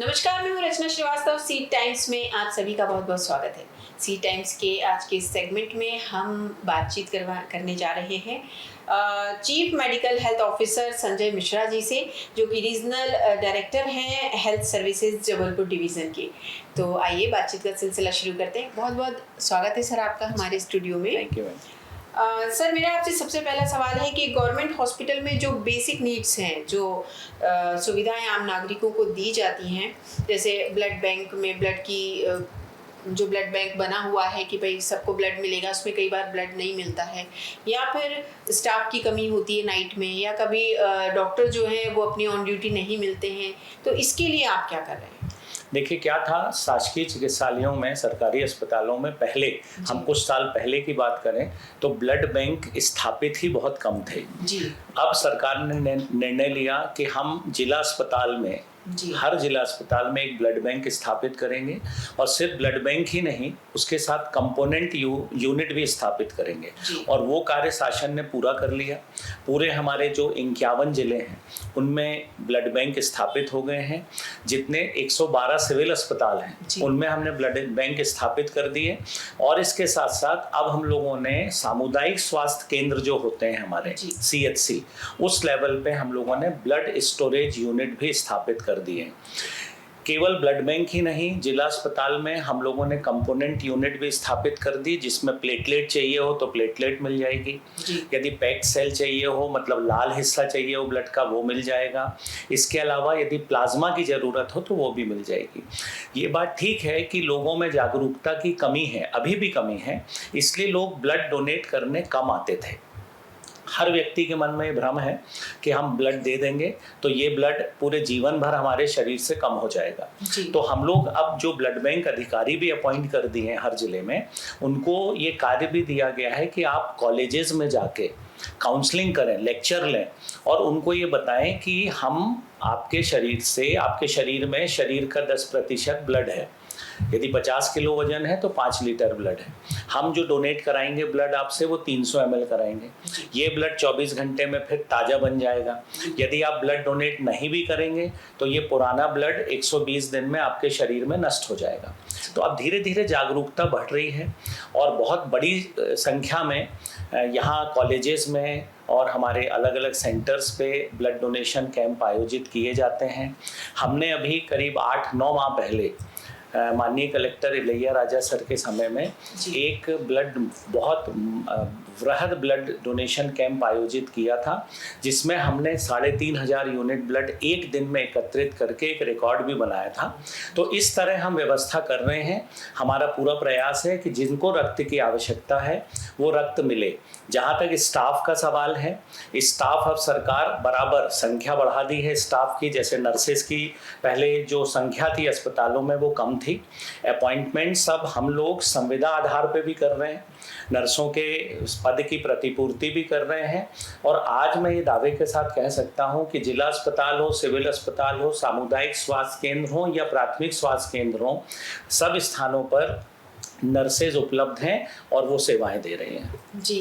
नमस्कार, मैं हूँ रचना श्रीवास्तव। सी टाइम्स में आप सभी का बहुत बहुत स्वागत है। सी टाइम्स के आज के इस सेगमेंट में हम बातचीत करने जा रहे हैं chief medical health officer Sanjay Mishra ji से, जो कि रीजनल डायरेक्टर हैं हेल्थ सर्विसेज जबलपुर डिवीज़न के। तो आइए बातचीत का सिलसिला शुरू करते हैं। बहुत बहुत स्वागत है सर आपका हमारे स्टूडियो में। Thank you ma'am. सर, मेरा आपसे सबसे पहला सवाल है कि गवर्नमेंट हॉस्पिटल में जो बेसिक नीड्स हैं, जो सुविधाएं आम नागरिकों को दी जाती हैं, जैसे ब्लड बैंक में ब्लड की जो ब्लड बैंक बना हुआ है कि भाई सबको ब्लड मिलेगा, उसमें कई बार ब्लड नहीं मिलता है, या फिर स्टाफ की कमी होती है नाइट में, या कभी डॉक्टर जो हैं वो अपनी ऑन ड्यूटी नहीं मिलते हैं, तो इसके लिए आप क्या कर रहे हैं? देखिए, क्या था, शासकीय चिकित्सालयों में, सरकारी अस्पतालों में पहले, हम कुछ साल पहले की बात करें तो ब्लड बैंक स्थापित ही बहुत कम थे जी। अब सरकार ने निर्णय लिया कि हम जिला अस्पताल में, हर जिला अस्पताल में एक ब्लड बैंक स्थापित करेंगे, और सिर्फ ब्लड बैंक ही नहीं, उसके साथ कंपोनेंट यूनिट भी स्थापित करेंगे। और वो कार्य शासन ने पूरा कर लिया। पूरे हमारे जो 51 जिले हैं उनमें ब्लड बैंक स्थापित हो गए हैं। जितने 112 सिविल अस्पताल हैं उनमें हमने ब्लड बैंक स्थापित कर दिए। और इसके साथ साथ अब हम लोगों ने सामुदायिक स्वास्थ्य केंद्र जो होते हैं हमारे CHC, उस लेवल पे हम लोगों ने ब्लड स्टोरेज यूनिट भी स्थापित कर दिए। केवल ब्लड बैंक ही नहीं, जिला अस्पताल में हम लोगों ने कंपोनेंट यूनिट भी स्थापित कर दी, जिसमें प्लेटलेट चाहिए हो तो प्लेटलेट मिल जाएगी, यदि पैक्ड सेल चाहिए हो, मतलब लाल हिस्सा चाहिए हो ब्लड का, वो मिल जाएगा। इसके अलावा यदि प्लाज्मा की ज़रूरत हो तो वो भी मिल जाएगी। ये बात ठीक है कि लोगों में जागरूकता की कमी है, अभी भी कमी है, इसलिए लोग ब्लड डोनेट करने कम आते थे। हर व्यक्ति के मन में ये भ्रम है कि हम ब्लड दे देंगे तो ये ब्लड पूरे जीवन भर हमारे शरीर से कम हो जाएगा। तो हम लोग अब जो ब्लड बैंक अधिकारी भी अपॉइंट कर दिए हैं हर जिले में, उनको ये कार्य भी दिया गया है कि आप कॉलेजेस में जाके काउंसलिंग करें, लेक्चर लें, और उनको ये बताएं कि हम आपके शरीर से, आपके शरीर में शरीर का 10% ब्लड है। यदि 50 किलो वजन है तो 5 लीटर ब्लड है। हम जो डोनेट कराएंगे ब्लड आपसे, वो 300 ml कराएंगे। ये ब्लड 24 घंटे में फिर ताज़ा बन जाएगा। यदि आप ब्लड डोनेट नहीं भी करेंगे तो ये पुराना ब्लड 120 दिन में आपके शरीर में नष्ट हो जाएगा। तो अब धीरे धीरे जागरूकता बढ़ रही है, और बहुत बड़ी संख्या में यहाँ कॉलेजेस में और हमारे अलग अलग सेंटर्स पे ब्लड डोनेशन कैंप आयोजित किए जाते हैं। हमने अभी करीब 8-9 माह पहले माननीय कलेक्टर इलैया राजा सर के समय में एक बहुत वृहद ब्लड डोनेशन कैंप आयोजित किया था, जिसमें हमने 3,500 यूनिट ब्लड एक दिन में एकत्रित करके एक रिकॉर्ड भी बनाया था। तो इस तरह हम व्यवस्था कर रहे हैं। हमारा पूरा प्रयास है कि जिनको रक्त की आवश्यकता है वो रक्त मिले। जहाँ तक स्टाफ का सवाल है, स्टाफ अब सरकार बराबर संख्या बढ़ा दी है स्टाफ की। जैसे नर्सेस की पहले जो संख्या थी अस्पतालों में वो कम थी। अपॉइंटमेंट सब हम लोग संविदा आधार पे भी कर रहे हैं, नर्सों के पद की प्रतिपूर्ति भी कर रहे हैं। और आज मैं ये दावे के साथ कह सकता हूँ कि जिला अस्पताल हो, सिविल अस्पताल हो, सामुदायिक स्वास्थ्य केंद्र हो या प्राथमिक स्वास्थ्य केंद्र हो, सब स्थानों पर नर्सेज उपलब्ध हैं और वो सेवाएं दे रही हैं। जी,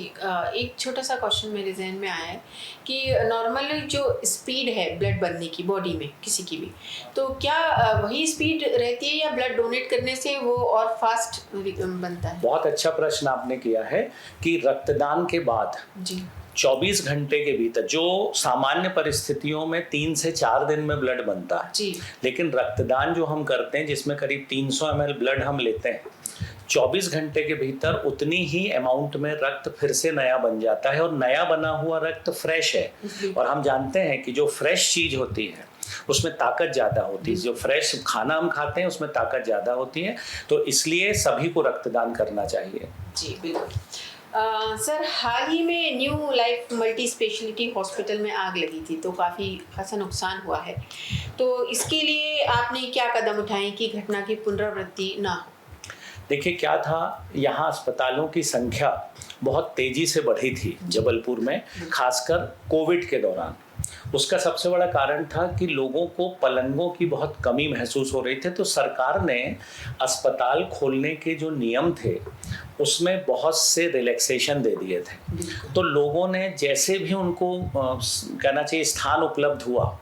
एक छोटा सा क्वेश्चन मेरे जहन में आया है कि नॉर्मली जो स्पीड है ब्लड बनने की बॉडी में किसी की भी, तो क्या वही स्पीड रहती है या ब्लड डोनेट करने से वो और फास्ट बनता है? बहुत अच्छा प्रश्न आपने किया है कि रक्तदान के बाद 24 घंटे के भीतर, जो सामान्य परिस्थितियों में 3 से 4 दिन में ब्लड बनता है, लेकिन रक्तदान जो हम करते हैं जिसमें करीब 300 ml ब्लड हम लेते हैं, 24 घंटे के भीतर उतनी ही अमाउंट में रक्त फिर से नया बन जाता है, और नया बना हुआ रक्त फ्रेश है। और हम जानते हैं कि जो फ्रेश चीज होती है उसमें ताकत ज़्यादा होती है, जो फ्रेश खाना हम खाते हैं उसमें ताकत ज़्यादा होती है। तो इसलिए सभी को रक्तदान करना चाहिए। जी बिल्कुल। सर, हाल ही में new life multi speciality hospital में आग लगी थी, तो काफ़ी खासा नुकसान हुआ है। तो इसके लिए आपने क्या कदम उठाए कि घटना की पुनरावृत्ति ना हो? देखिए, क्या था, यहाँ अस्पतालों की संख्या बहुत तेज़ी से बढ़ी थी जबलपुर में, खासकर कोविड के दौरान। उसका सबसे बड़ा कारण था कि लोगों को पलंगों की बहुत कमी महसूस हो रही थी। तो सरकार ने अस्पताल खोलने के जो नियम थे उसमें बहुत से रिलैक्सेशन दे दिए थे। तो लोगों ने जैसे भी उनको कहना चाहिए स्थान उपलब्ध हुआ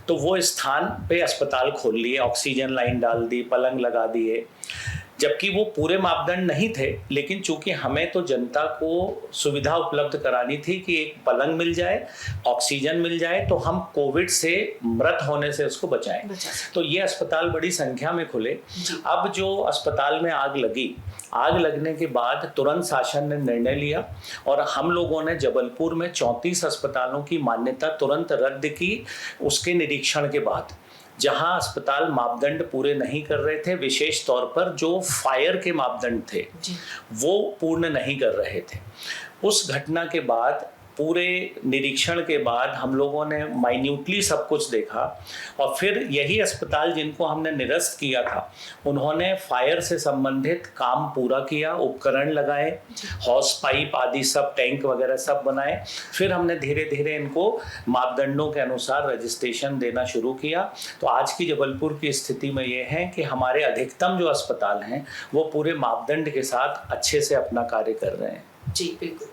तो वो स्थान पे अस्पताल खोल लिए, ऑक्सीजन लाइन डाल दी, पलंग लगा दिए, जबकि वो पूरे मापदंड नहीं थे। लेकिन चूंकि हमें तो जनता को सुविधा उपलब्ध करानी थी कि एक पलंग मिल जाए, ऑक्सीजन मिल जाए, तो हम कोविड से मृत होने से उसको बचाएं। तो ये अस्पताल बड़ी संख्या में खुले। अब जो अस्पताल में आग लगी, आग लगने के बाद तुरंत शासन ने निर्णय लिया और हम लोगों ने जबलपुर में 34 अस्पतालों की मान्यता तुरंत रद्द की, उसके निरीक्षण के बाद। जहां अस्पताल मापदंड पूरे नहीं कर रहे थे, विशेष तौर पर जो फायर के मापदंड थे वो पूर्ण नहीं कर रहे थे। उस घटना के बाद, पूरे निरीक्षण के बाद हम लोगों ने माइन्यूटली सब कुछ देखा और फिर यही अस्पताल जिनको हमने निरस्त किया था, उन्होंने फायर से संबंधित काम पूरा किया, उपकरण लगाए, हॉस पाइप आदि सब, टैंक वगैरह सब बनाए। फिर हमने धीरे धीरे इनको मापदंडों के अनुसार रजिस्ट्रेशन देना शुरू किया। तो आज की जबलपुर की स्थिति में ये है कि हमारे अधिकतम जो अस्पताल हैं वो पूरे मापदंड के साथ अच्छे से अपना कार्य कर रहे हैं। जी बिल्कुल।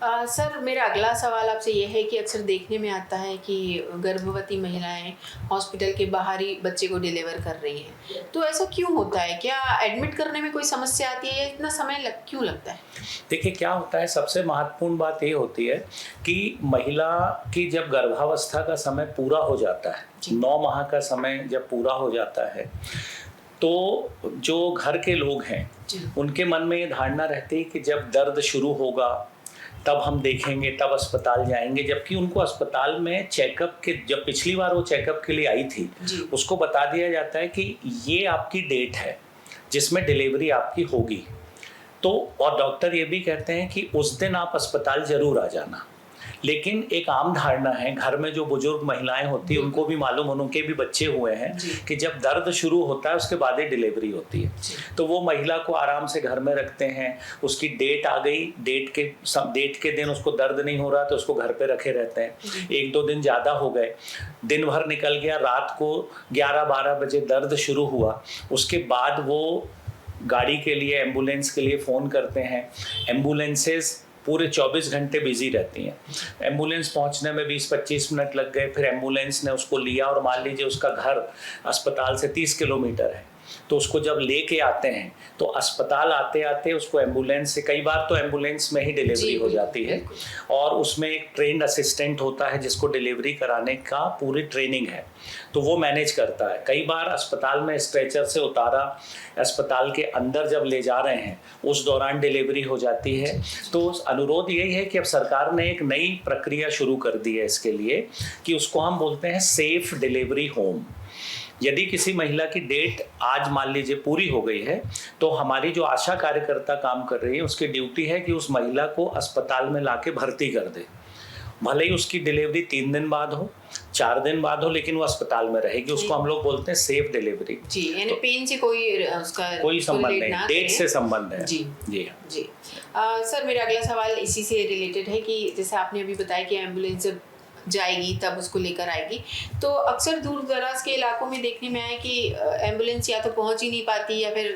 सर, मेरा अगला सवाल आपसे ये है कि अक्सर देखने में आता है कि गर्भवती महिलाएं हॉस्पिटल के बाहर ही बच्चे को डिलीवर कर रही हैं, तो ऐसा क्यों होता है? क्या एडमिट करने में कोई समस्या आती है या इतना समय क्यों लगता है? देखिए क्या होता है, सबसे महत्वपूर्ण बात ये होती है कि महिला की जब गर्भावस्था का समय पूरा हो जाता है, 9 माह का समय जब पूरा हो जाता है, तो जो घर के लोग हैं उनके मन में ये धारणा रहती है कि जब दर्द शुरू होगा तब हम देखेंगे, तब अस्पताल जाएंगे। जबकि उनको अस्पताल में चेकअप के, जब पिछली बार वो चेकअप के लिए आई थी, उसको बता दिया जाता है कि ये आपकी डेट है जिसमें डिलीवरी आपकी होगी। तो और डॉक्टर ये भी कहते हैं कि उस दिन आप अस्पताल जरूर आ जाना। लेकिन एक आम धारणा है, घर में जो बुजुर्ग महिलाएं होती हैं उनको भी मालूम, उनके भी बच्चे हुए हैं, कि जब दर्द शुरू होता है उसके बाद ही डिलीवरी होती है। तो वो महिला को आराम से घर में रखते हैं, उसकी डेट आ गई, डेट के दिन उसको दर्द नहीं हो रहा तो उसको घर पे रखे रहते हैं। 1-2 दिन ज़्यादा हो गए, दिन भर निकल गया, रात को 11-12 बजे दर्द शुरू हुआ, उसके बाद वो गाड़ी के लिए, एम्बुलेंस के लिए फ़ोन करते हैं। एम्बुलेंसेस पूरे 24 घंटे बिजी रहती हैं। एम्बुलेंस पहुंचने में 20-25 मिनट लग गए, फिर एम्बुलेंस ने उसको लिया और मान लीजिए उसका घर अस्पताल से 30 किलोमीटर है, तो उसको जब लेके आते हैं तो अस्पताल आते आते उसको एम्बुलेंस से, कई बार तो एम्बुलेंस में ही डिलीवरी हो जाती है और उसमें एक ट्रेन्ड असिस्टेंट होता है जिसको डिलीवरी कराने का पूरी ट्रेनिंग है, तो वो मैनेज करता है। कई बार अस्पताल में स्ट्रेचर से उतारा, अस्पताल के अंदर जब ले जा रहे हैं उस दौरान डिलीवरी हो जाती है। तो अनुरोध यही है कि अब सरकार ने एक नई प्रक्रिया शुरू कर दी है इसके लिए, कि उसको हम बोलते हैं सेफ डिलीवरी होम। यदि किसी महिला की डेट आज मान लीजिए पूरी हो गई है, तो हमारी जो आशा कार्यकर्ता काम कर रही है उसकी ड्यूटी है कि उस महिला को अस्पताल में लाके भर्ती कर दे। भले ही उसकी डिलीवरी 3 दिन बाद हो, 4 दिन बाद हो, लेकिन वो अस्पताल में रहेगी। उसको हम लोग बोलते हैं सेफ डिलीवरी। जी, यानी पेन से कोई संबंध नहीं, डेट से संबंध है। जी जी जी। सर, मेरा अगला सवाल इसी से रिलेटेड है कि जैसे आपने अभी बताया कि एम्बुलेंस जब जाएगी तब उसको लेकर आएगी, तो अक्सर दूर दराज के इलाकों में देखने में आया कि एम्बुलेंस या तो पहुंच ही नहीं पाती या फिर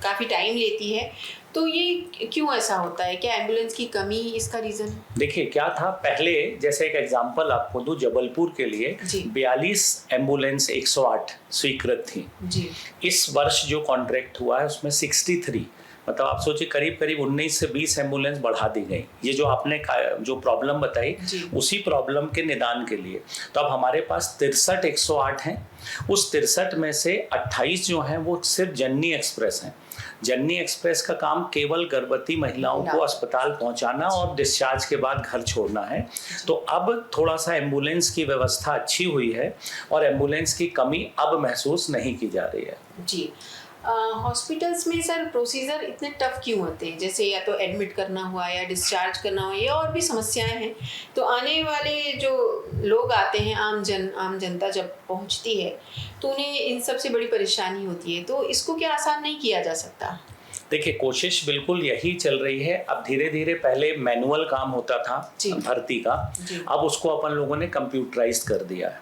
काफ़ी टाइम लेती है, तो ये क्यों ऐसा होता है? क्या एम्बुलेंस की कमी इसका रीज़न? देखिए क्या था, पहले जैसे एक एग्जांपल आपको दूं, जबलपुर के लिए 42 एम्बुलेंस 108 स्वीकृत थी जी। इस वर्ष जो कॉन्ट्रैक्ट हुआ है उसमें 63, मतलब आप सोचिए करीब 19 से 20 एम्बुलेंस बढ़ा दी गई। ये जो आपने जो प्रॉब्लम बताई उसी प्रॉब्लम के निदान के लिए। तो अब हमारे पास 63 108 हैं, उस 63 में से 28 जो हैं वो सिर्फ जननी एक्सप्रेस हैं। जननी एक्सप्रेस का काम केवल गर्भवती महिलाओं को अस्पताल पहुंचाना और डिस्चार्ज के बाद घर छोड़ना है। तो अब थोड़ा सा एम्बुलेंस की व्यवस्था अच्छी हुई है और एम्बुलेंस की कमी अब महसूस नहीं की जा रही है जी। हॉस्पिटल्स में सर प्रोसीजर इतने टफ क्यों होते हैं? जैसे या तो एडमिट करना हुआ या डिस्चार्ज करना हुआ, या और भी समस्याएं हैं, तो आने वाले जो लोग आते हैं, आम जनता जब पहुंचती है तो उन्हें इन सब से बड़ी परेशानी होती है, तो इसको क्या आसान नहीं किया जा सकता? देखिए कोशिश बिल्कुल यही चल रही है। अब धीरे धीरे, पहले मैनुअल काम होता था भर्ती का, अब उसको अपन लोगों ने कंप्यूटराइज्ड कर दिया है।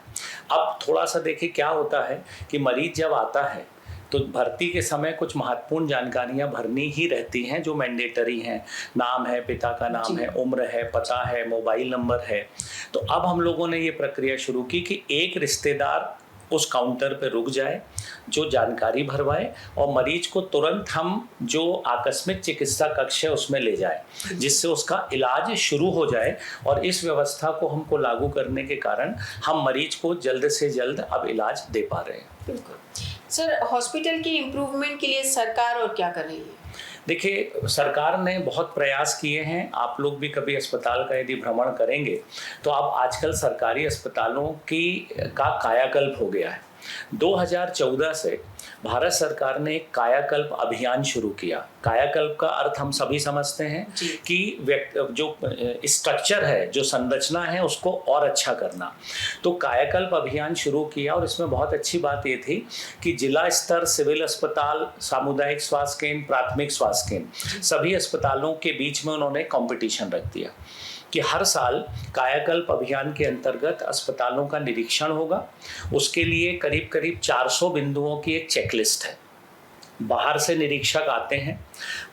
अब थोड़ा सा देखिए क्या होता है कि मरीज जब आता है तो भर्ती के समय कुछ महत्वपूर्ण जानकारियां भरनी ही रहती हैं जो मैंडेटरी हैं। नाम है, पिता का नाम है, उम्र है, पता है, मोबाइल नंबर है। तो अब हम लोगों ने ये प्रक्रिया शुरू की कि एक रिश्तेदार उस काउंटर पे रुक जाए, जो जानकारी भरवाए और मरीज को तुरंत हम जो आकस्मिक चिकित्सा कक्ष है उसमें ले जाए, जिससे उसका इलाज शुरू हो जाए। और इस व्यवस्था को हमको लागू करने के कारण हम मरीज को जल्द से जल्द अब इलाज दे पा रहे हैं। बिल्कुल सर, हॉस्पिटल की इम्प्रूवमेंट के लिए सरकार और क्या कर रही है? देखिए, सरकार ने बहुत प्रयास किए हैं। आप लोग भी कभी अस्पताल का यदि भ्रमण करेंगे तो आप आजकल सरकारी अस्पतालों का कायाकल्प हो गया है। 2014 से भारत सरकार ने एक कायाकल्प अभियान शुरू किया। कायाकल्प का अर्थ हम सभी समझते हैं कि जो स्ट्रक्चर है, जो संरचना है, उसको और अच्छा करना। तो कायाकल्प अभियान शुरू किया और इसमें बहुत अच्छी बात ये थी कि जिला स्तर सिविल अस्पताल, सामुदायिक स्वास्थ्य केंद्र, प्राथमिक स्वास्थ्य केंद्र, सभी अस्पतालों के बीच में उन्होंने कंपटीशन रख दिया कि हर साल कायाकल्प अभियान के अंतर्गत अस्पतालों का निरीक्षण होगा। उसके लिए करीब करीब 400 बिंदुओं की एक चेकलिस्ट है। बाहर से निरीक्षक आते हैं,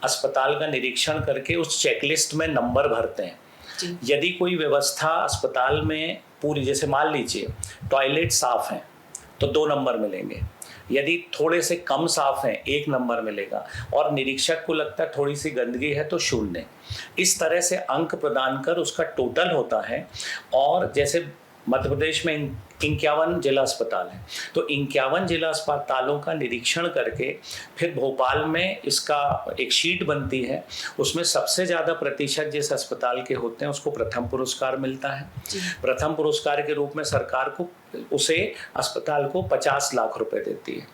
अस्पताल का निरीक्षण करके उस चेकलिस्ट में नंबर भरते हैं। यदि कोई व्यवस्था अस्पताल में पूरी, जैसे मान लीजिए टॉयलेट साफ है तो 2 नंबर मिलेंगे, यदि थोड़े से कम साफ हैं 1 नंबर मिलेगा, और निरीक्षक को लगता है थोड़ी सी गंदगी है तो 0। इस तरह से अंक प्रदान कर उसका टोटल होता है। और जैसे मध्य प्रदेश में 51 जिला अस्पताल हैं, तो 51 जिला अस्पतालों का निरीक्षण करके फिर भोपाल में इसका एक शीट बनती है। उसमें सबसे ज़्यादा प्रतिशत जिस अस्पताल के होते हैं उसको प्रथम पुरस्कार मिलता है। प्रथम पुरस्कार के रूप में सरकार को उसे अस्पताल को 50 लाख रुपए देती है,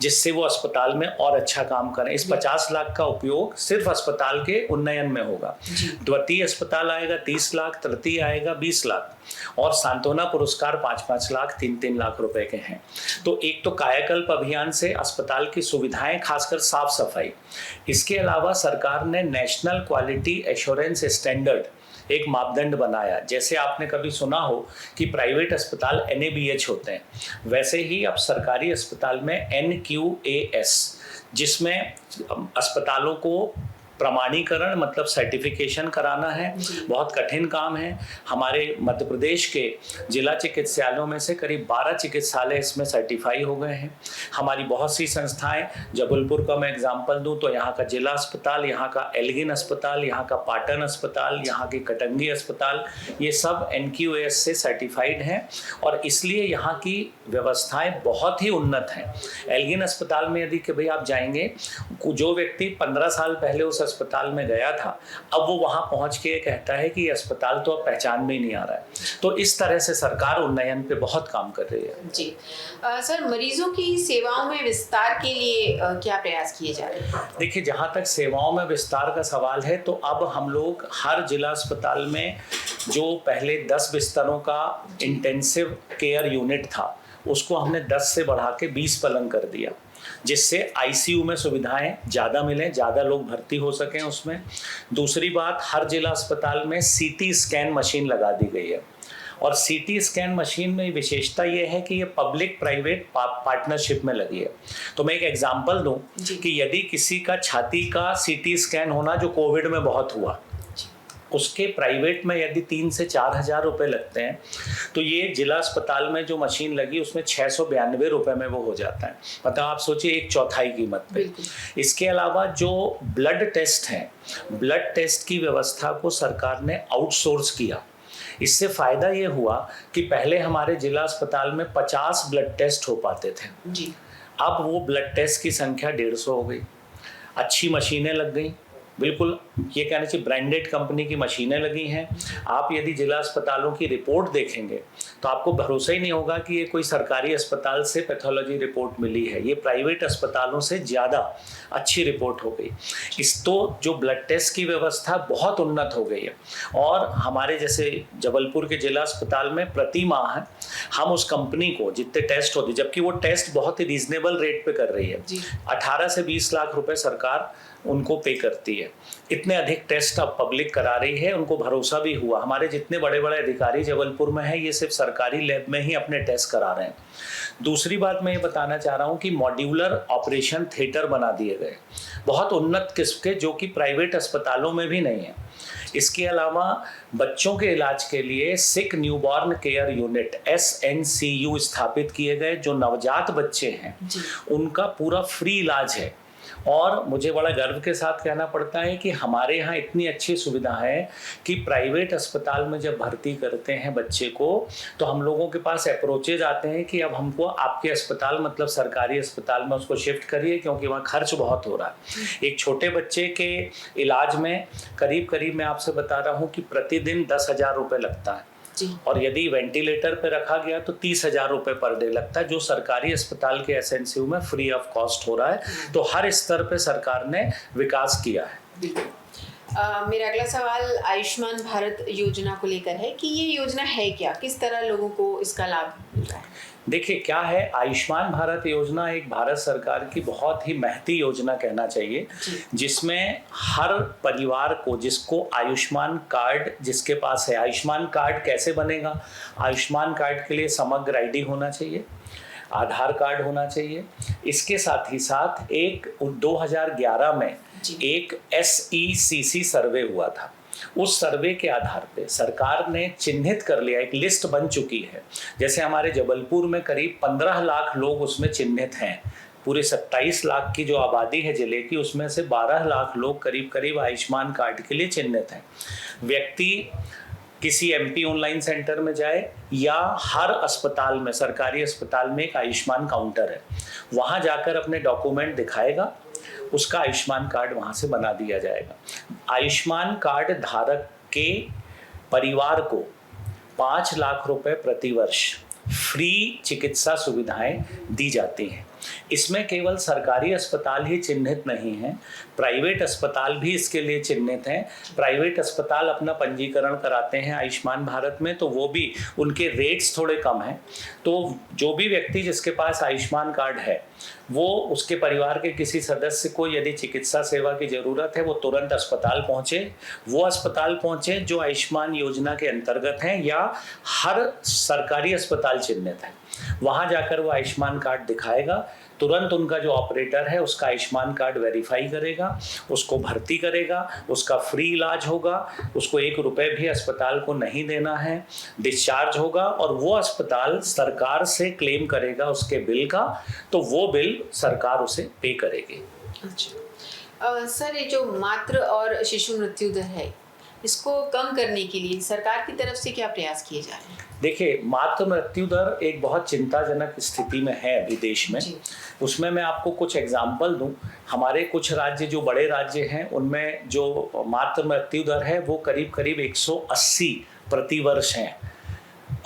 जिससे वो अस्पताल में और अच्छा काम करें। इस 50 लाख का उपयोग सिर्फ अस्पताल के उन्नयन में होगा। द्वितीय अस्पताल आएगा 30 लाख, तृतीय आएगा 20 लाख, और सांत्वना पुरस्कार 5-5 लाख, 3-3 लाख रुपए के हैं। तो एक तो कायाकल्प अभियान से अस्पताल की सुविधाएं, खासकर साफ सफाई। इसके अलावा सरकार ने नेशनल क्वालिटी एश्योरेंस स्टैंडर्ड एक मापदंड बनाया। जैसे आपने कभी सुना हो कि प्राइवेट अस्पताल NABH होते हैं, वैसे ही अब सरकारी अस्पताल में NQAS, जिसमें अस्पतालों को प्रमाणीकरण मतलब सर्टिफिकेशन कराना है। बहुत कठिन काम है। हमारे मध्य प्रदेश के जिला चिकित्सालयों में से करीब 12 चिकित्सालय इसमें सर्टिफाई हो गए हैं। हमारी बहुत सी संस्थाएं, जबलपुर का मैं एग्जांपल दूं तो यहाँ का जिला अस्पताल, यहाँ का एल्गिन अस्पताल, यहाँ का पाटन अस्पताल, यहाँ के कटंगी अस्पताल, ये सब NQAS से सर्टिफाइड हैं और इसलिए यहाँ की व्यवस्थाएं बहुत ही उन्नत हैं। एल्गिन अस्पताल में यदि कि भाई आप जाएंगे, जो व्यक्ति 15 साल पहले उस अस्पताल में गया था, अब वो वहां पहुंच के कहता है कि ये अस्पताल तो अब पहचान में ही नहीं आ रहा है। तो इस तरह से सरकार उन्नयन पे बहुत काम कर रही है। जी सर, मरीजों की सेवाओं में विस्तार के लिए क्या प्रयास किए जा रहे हैं? देखिए, जहां तक सेवाओं में विस्तार का सवाल है तो अब हम लोग हर जिला अस्पताल में जो पहले 10 बिस्तरों का इंटेंसिव केयर यूनिट था, उसको हमने 10 से बढ़ा के 20 पलंग कर दिया, जिससे ICU में सुविधाएं ज़्यादा मिलें, ज़्यादा लोग भर्ती हो सकें उसमें। दूसरी बात, हर जिला अस्पताल में CT स्कैन मशीन लगा दी गई है, और CT स्कैन मशीन में विशेषता ये है कि ये पब्लिक प्राइवेट पार्टनरशिप में लगी है। तो मैं एक एग्जांपल दूं कि यदि किसी का छाती का CT स्कैन होना, जो कोविड में बहुत हुआ, उसके प्राइवेट में यदि 3 से 4 हज़ार रुपये लगते हैं, तो ये जिला अस्पताल में जो मशीन लगी उसमें 692 रुपये में वो हो जाता है। मतलब आप सोचिए 1/4 कीमत पे। इसके अलावा जो ब्लड टेस्ट हैं, ब्लड टेस्ट की व्यवस्था को सरकार ने आउटसोर्स किया। इससे फ़ायदा ये हुआ कि पहले हमारे जिला अस्पताल में 50 ब्लड टेस्ट हो पाते थे जी, अब वो ब्लड टेस्ट की संख्या 150 हो गई। अच्छी मशीनें लग गई, बिल्कुल ये कहना चाहिए ब्रांडेड कंपनी की मशीनें लगी हैं। आप यदि जिला अस्पतालों की रिपोर्ट देखेंगे तो आपको भरोसा ही नहीं होगा कि ये कोई सरकारी अस्पताल से पैथोलॉजी रिपोर्ट मिली है, ये प्राइवेट अस्पतालों से ज़्यादा अच्छी रिपोर्ट हो गई। इस तो जो ब्लड टेस्ट की व्यवस्था बहुत उन्नत हो गई है, और हमारे जैसे जबलपुर के जिला अस्पताल में प्रति माह हम उस कंपनी को जितने टेस्ट होते, जबकि वो टेस्ट बहुत ही रीजनेबल रेट पे कर रही है, 18 से 20 लाख रुपए सरकार उनको पे करती है। इतने अधिक टेस्ट अब पब्लिक करा रही है, उनको भरोसा भी हुआ। हमारे जितने बड़े बड़े अधिकारी जबलपुर में हैं, ये सिर्फ सरकारी लैब में ही अपने टेस्ट करा रहे हैं। दूसरी बात मैं ये बताना चाह रहा हूँ कि मॉड्यूलर ऑपरेशन थिएटर बना दिए गए, बहुत उन्नत किस्म के, जो कि प्राइवेट अस्पतालों में भी नहीं है। इसके अलावा बच्चों के इलाज के लिए सिक न्यूबॉर्न केयर यूनिट SNCU स्थापित किए गए। जो नवजात बच्चे हैं उनका पूरा फ्री इलाज है। और मुझे बड़ा गर्व के साथ कहना पड़ता है कि हमारे यहाँ इतनी अच्छी सुविधा है कि प्राइवेट अस्पताल में जब भर्ती करते हैं बच्चे को, तो हम लोगों के पास अप्रोचेज आते हैं कि अब हमको आपके अस्पताल, मतलब सरकारी अस्पताल में उसको शिफ्ट करिए, क्योंकि वहाँ खर्च बहुत हो रहा है। एक छोटे बच्चे के इलाज में करीब मैं आपसे बता रहा हूँ कि प्रतिदिन 10,000 रुपये लगता है, और यदि वेंटिलेटर पे रखा गया तो 30,000 रुपये पर डे लगता है, जो सरकारी अस्पताल के SNCU में फ्री ऑफ कॉस्ट हो रहा है। तो हर स्तर पे सरकार ने विकास किया है। मेरा अगला सवाल आयुष्मान भारत योजना को लेकर है कि ये योजना है क्या, किस तरह लोगों को इसका लाभ मिल रहा है? देखिए, क्या है, आयुष्मान भारत योजना एक भारत सरकार की बहुत ही महती योजना कहना चाहिए, जिसमें हर परिवार को, जिसको आयुष्मान कार्ड जिसके पास है, आयुष्मान कार्ड कैसे बनेगा? आयुष्मान कार्ड के लिए समग्र ID होना चाहिए, आधार कार्ड होना चाहिए। इसके साथ ही साथ एक 2011 में एक SECC सर्वे हुआ था। उस सर्वे के आधार पे सरकार ने चिन्हित कर लिया, एक लिस्ट बन चुकी है। जैसे हमारे जबलपुर में करीब 15 लाख लोग उसमें चिन्हित हैं। पूरे 27 लाख की जो आबादी है जिले की, उसमें से 12 लाख लोग करीब आयुष्मान कार्ड के लिए चिन्हित हैं। व्यक्ति किसी MP ऑनलाइन सेंटर में जाए या हर अस्पताल में, सरकारी अस्पताल में एक आयुष्मान काउंटर है, वहाँ जाकर अपने डॉक्यूमेंट दिखाएगा, उसका आयुष्मान कार्ड वहाँ से बना दिया जाएगा। आयुष्मान कार्ड धारक के परिवार को 5 लाख रुपए प्रति वर्ष फ्री चिकित्सा सुविधाएं दी जाती हैं। इसमें केवल सरकारी अस्पताल ही चिन्हित नहीं है, प्राइवेट अस्पताल भी इसके लिए चिन्हित हैं। प्राइवेट अस्पताल अपना पंजीकरण कराते हैं आयुष्मान भारत में, तो वो भी, उनके रेट्स थोड़े कम हैं। तो जो भी व्यक्ति जिसके पास आयुष्मान कार्ड है, वो, उसके परिवार के किसी सदस्य को यदि चिकित्सा सेवा की ज़रूरत है, वो तुरंत अस्पताल पहुँचे, वो अस्पताल पहुँचे जो आयुष्मान योजना के अंतर्गत हैं या हर सरकारी अस्पताल चिन्हित है। वहाँ जाकर वो आयुष्मान कार्ड दिखाएगा, तुरंत उनका जो ऑपरेटर है उसका आयुष्मान कार्ड वेरीफाई करेगा, उसको भर्ती करेगा, उसका फ्री इलाज होगा, उसको 1 रुपये भी अस्पताल को नहीं देना है, डिस्चार्ज होगा, और वो अस्पताल सरकार से क्लेम करेगा उसके बिल का, तो वो बिल सरकार उसे पे करेगी। अच्छा सर, ये जो मातृ और शिशु मृत्यु दर है, इसको कम करने के लिए सरकार की तरफ से क्या प्रयास किए जा रहे हैं? देखिए, मातृ मृत्यु दर एक बहुत चिंताजनक स्थिति में है अभी देश में। उसमें मैं आपको कुछ एग्जाम्पल दूं। हमारे कुछ राज्य, जो बड़े राज्य हैं, उनमें जो मातृ मृत्यु दर है वो करीब 180 प्रति वर्ष है,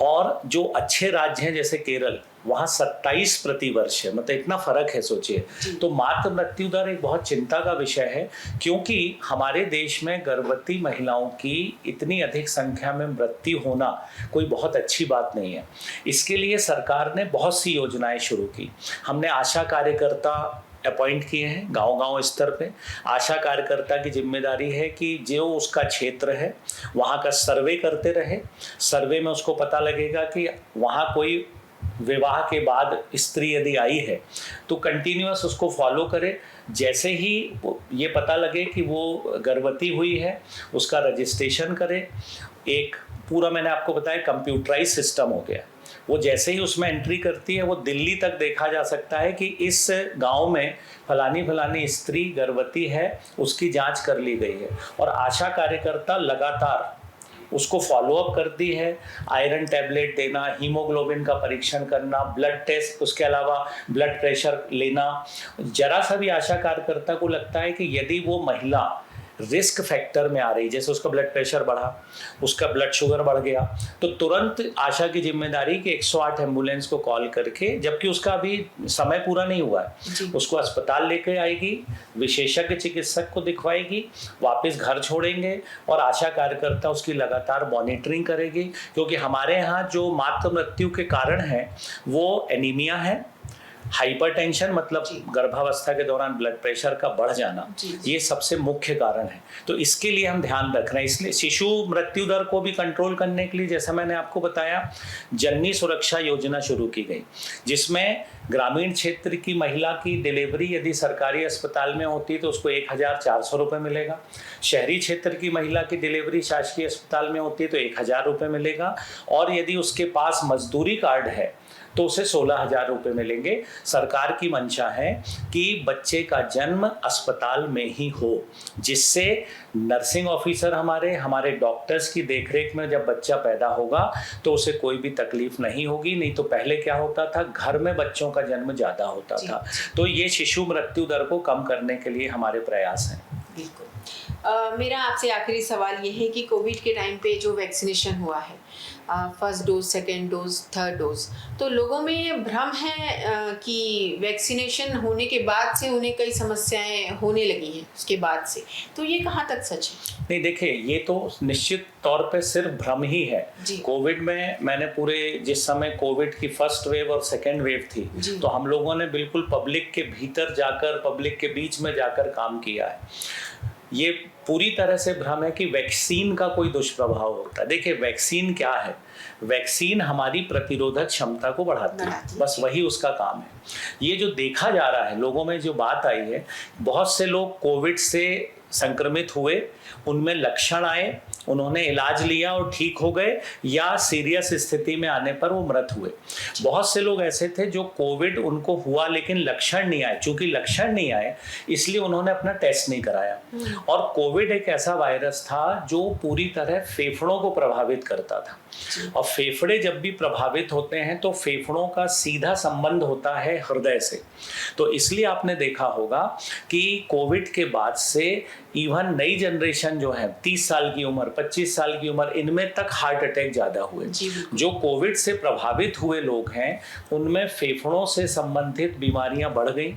और जो अच्छे राज्य हैं जैसे केरल, वहाँ 27 प्रति वर्ष है। मतलब इतना फर्क है, सोचिए। तो मातृ मृत्यु दर एक बहुत चिंता का विषय है, क्योंकि हमारे देश में गर्भवती महिलाओं की इतनी अधिक संख्या में मृत्यु होना कोई बहुत अच्छी बात नहीं है। इसके लिए सरकार ने बहुत सी योजनाएं शुरू की। हमने आशा कार्यकर्ता अपॉइंट किए हैं गांव-गांव स्तर पे। आशा कार्यकर्ता की जिम्मेदारी है कि जो उसका क्षेत्र है वहाँ का सर्वे करते रहे। सर्वे में उसको पता लगेगा कि वहाँ कोई विवाह के बाद स्त्री यदि आई है तो कंटिन्यूअस उसको फॉलो करे। जैसे ही ये पता लगे कि वो गर्भवती हुई है, उसका रजिस्ट्रेशन करे। एक पूरा, मैंने आपको बताया, कंप्यूटराइज सिस्टम हो गया। वो जैसे ही उसमें एंट्री करती है, वो दिल्ली तक देखा जा सकता है कि इस गांव में फलानी स्त्री गर्भवती है, उसकी जांच कर ली गई है। और आशा कार्यकर्ता लगातार उसको फॉलो अप करती है। आयरन टैबलेट देना, हीमोग्लोबिन का परीक्षण करना, ब्लड टेस्ट, उसके अलावा ब्लड प्रेशर लेना। जरा सा भी आशा कार्यकर्ता को लगता है कि यदि वो महिला रिस्क फैक्टर में आ रही, जैसे उसका ब्लड प्रेशर बढ़ा, उसका ब्लड शुगर बढ़ गया, तो तुरंत आशा की जिम्मेदारी कि 108 एम्बुलेंस को कॉल करके, जबकि उसका अभी समय पूरा नहीं हुआ है, उसको अस्पताल लेके आएगी, विशेषज्ञ चिकित्सक को दिखवाएगी, वापस घर छोड़ेंगे, और आशा कार्यकर्ता उसकी लगातार मॉनिटरिंग करेगी। क्योंकि हमारे यहाँ जो मातृ मृत्यु के कारण है वो एनीमिया है, हाइपरटेंशन मतलब गर्भावस्था के दौरान ब्लड प्रेशर का बढ़ जाना, ये सबसे मुख्य कारण है। तो इसके लिए हम ध्यान रख रहे हैं। इसलिए शिशु मृत्यु दर को भी कंट्रोल करने के लिए, जैसा मैंने आपको बताया, जननी सुरक्षा योजना शुरू की गई, जिसमें ग्रामीण क्षेत्र की महिला की डिलीवरी यदि सरकारी अस्पताल में होती है तो उसको 1,400 रुपये मिलेगा। शहरी क्षेत्र की महिला की डिलीवरी शासकीय अस्पताल में होती है तो 1,000 रुपये मिलेगा। और यदि उसके पास मजदूरी कार्ड है तो उसे 16,000 रुपये मिलेंगे। सरकार की मंशा है कि बच्चे का जन्म अस्पताल में ही हो, जिससे नर्सिंग ऑफिसर हमारे डॉक्टर्स की देखरेख में जब बच्चा पैदा होगा तो उसे कोई भी तकलीफ नहीं होगी। नहीं तो पहले क्या होता था, घर में बच्चों का जन्म ज़्यादा होता था। तो ये शिशु मृत्यु दर को कम करने के लिए हमारे प्रयास हैं। बिल्कुल। मेरा आपसे आखिरी सवाल ये है कि कोविड के टाइम पे जो वैक्सीनेशन हुआ है, first dose, second dose, third dose, तो लोगों में ये भ्रम है कि वैक्सीनेशन होने के बाद से उन्हें कई समस्याएं होने लगी हैं उसके बाद से, तो ये कहाँ तक सच है? नहीं, देखिए, ये तो निश्चित तौर पे सिर्फ भ्रम ही है। कोविड में मैंने जिस समय कोविड की फर्स्ट वेव और सेकेंड वेव थी, तो हम लोगों ने बिल्कुल पब्लिक के भीतर जाकर, पब्लिक के बीच में जाकर काम किया है। ये पूरी तरह से भ्रम है कि वैक्सीन का कोई दुष्प्रभाव होता है। देखिए, वैक्सीन क्या है? वैक्सीन हमारी प्रतिरोधक क्षमता को बढ़ाती है, बस वही उसका काम है। ये जो देखा जा रहा है, लोगों में जो बात आई है, बहुत से लोग कोविड से संक्रमित हुए, उनमें लक्षण आए, उन्होंने इलाज लिया और ठीक हो गए, या सीरियस स्थिति में आने पर वो मृत हुए। बहुत से लोग ऐसे थे जो कोविड उनको हुआ लेकिन लक्षण नहीं आए। चूंकि लक्षण नहीं आए इसलिए उन्होंने अपना टेस्ट नहीं कराया। और कोविड एक ऐसा वायरस था जो पूरी तरह फेफड़ों को प्रभावित करता था, और फेफड़े जब भी प्रभावित होते हैं तो फेफड़ों का सीधा संबंध होता है हृदय से। तो इसलिए आपने देखा होगा कि कोविड के बाद से इवन नई जनरेशन जो है, 30 साल की उम्र, 25 साल की उम्र, इनमें तक हार्ट अटैक ज़्यादा हुए। जो कोविड से प्रभावित हुए लोग हैं उनमें फेफड़ों से संबंधित बीमारियां बढ़ गई,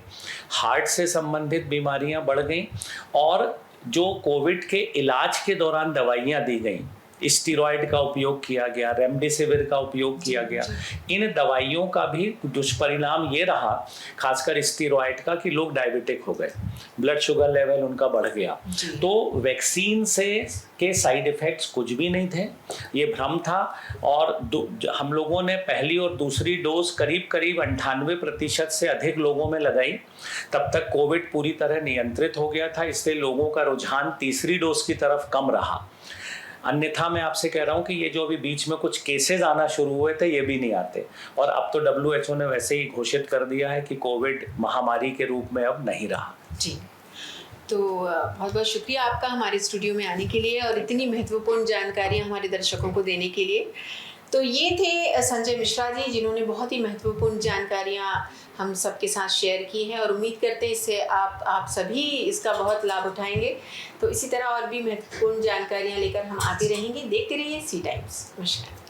हार्ट से संबंधित बीमारियां बढ़ गई, और जो कोविड के इलाज के दौरान दवाइयां दी गई, स्टीरॉयड का उपयोग किया गया, रेमडेसिविर का उपयोग किया गया, इन दवाइयों का भी दुष्परिणाम ये रहा, खासकर स्टीरॉयड का, कि लोग डायबिटिक हो गए, ब्लड शुगर लेवल उनका बढ़ गया। तो वैक्सीन के साइड इफ़ेक्ट्स कुछ भी नहीं थे, ये भ्रम था। और हम लोगों ने पहली और दूसरी डोज करीब 98% से अधिक लोगों में लगाई, तब तक कोविड पूरी तरह नियंत्रित हो गया था। इसलिए लोगों का रुझान तीसरी डोज की तरफ कम रहा। अन्यथा मैं आपसे कह रहा हूँ कि ये जो अभी बीच में कुछ केसेस आना शुरू हुए थे, ये भी नहीं आते। और अब तो WHO ने वैसे ही घोषित कर दिया है कि कोविड महामारी के रूप में अब नहीं रहा। जी, तो बहुत बहुत शुक्रिया आपका हमारे स्टूडियो में आने के लिए और इतनी महत्वपूर्ण जानकारी हमारे दर्शकों को देने के लिए। तो ये थे संजय मिश्रा जी, जिन्होंने बहुत ही महत्वपूर्ण जानकारियाँ हम सबके साथ शेयर की हैं, और उम्मीद करते हैं इससे आप सभी इसका बहुत लाभ उठाएंगे। तो इसी तरह और भी महत्वपूर्ण जानकारियाँ लेकर हम आते रहेंगे। देखते रहिए सी टाइम्स। नमस्कार।